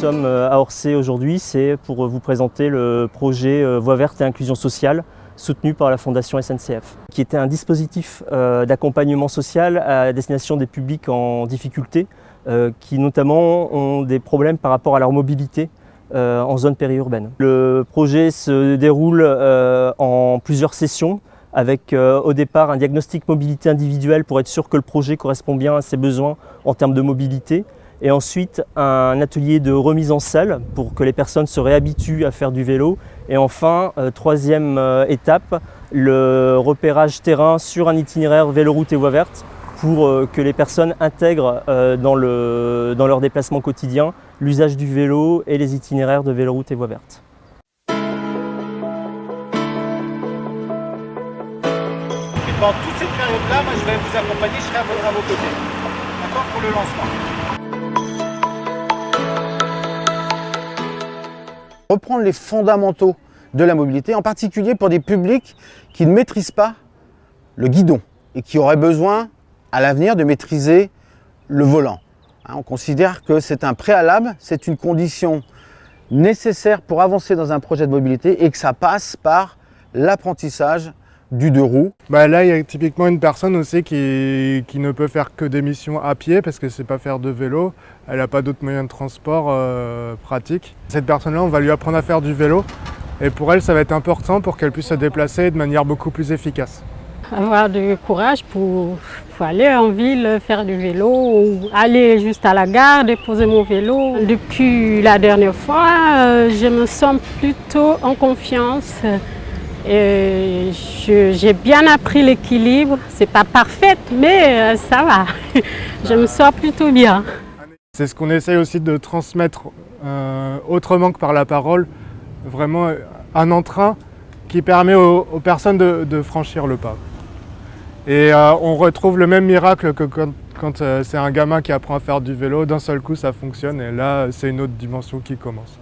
sommes à Orsay aujourd'hui, c'est pour vous présenter le projet Voie verte et inclusion sociale soutenu par la Fondation SNCF, qui était un dispositif d'accompagnement social à destination des publics en difficulté, qui notamment ont des problèmes par rapport à leur mobilité en zone périurbaine. Le projet se déroule en plusieurs sessions, avec au départ un diagnostic mobilité individuelle pour être sûr que le projet correspond bien à ses besoins en termes de mobilité, et ensuite un atelier de remise en selle pour que les personnes se réhabituent à faire du vélo, et enfin, troisième étape, le repérage terrain sur un itinéraire véloroute et voie verte pour que les personnes intègrent dans leur déplacement quotidien l'usage du vélo et les itinéraires de véloroute et voie verte. Et pendant toute cette période-là, moi je vais vous accompagner, je serai à vos côtés. D'accord, pour le lancement. Reprendre les fondamentaux de la mobilité, en particulier pour des publics qui ne maîtrisent pas le guidon et qui auraient besoin à l'avenir de maîtriser le volant. On considère que c'est un préalable, c'est une condition nécessaire pour avancer dans un projet de mobilité et que ça passe par l'apprentissage du deux roues. Là, il y a typiquement une personne aussi qui ne peut faire que des missions à pied parce qu'elle ne sait pas faire de vélo. Elle n'a pas d'autres moyens de transport pratiques. Cette personne-là, on va lui apprendre à faire du vélo. Et pour elle, ça va être important pour qu'elle puisse se déplacer de manière beaucoup plus efficace. Avoir du courage pour aller en ville, faire du vélo, ou aller juste à la gare, déposer mon vélo. Depuis la dernière fois, je me sens plutôt en confiance. J'ai bien appris l'équilibre. C'est pas parfait, mais ça va. Je me sens plutôt bien. C'est ce qu'on essaye aussi de transmettre autrement que par la parole. Vraiment un entrain qui permet aux personnes de franchir le pas. Et on retrouve le même miracle que quand c'est un gamin qui apprend à faire du vélo. D'un seul coup, ça fonctionne et là, c'est une autre dimension qui commence.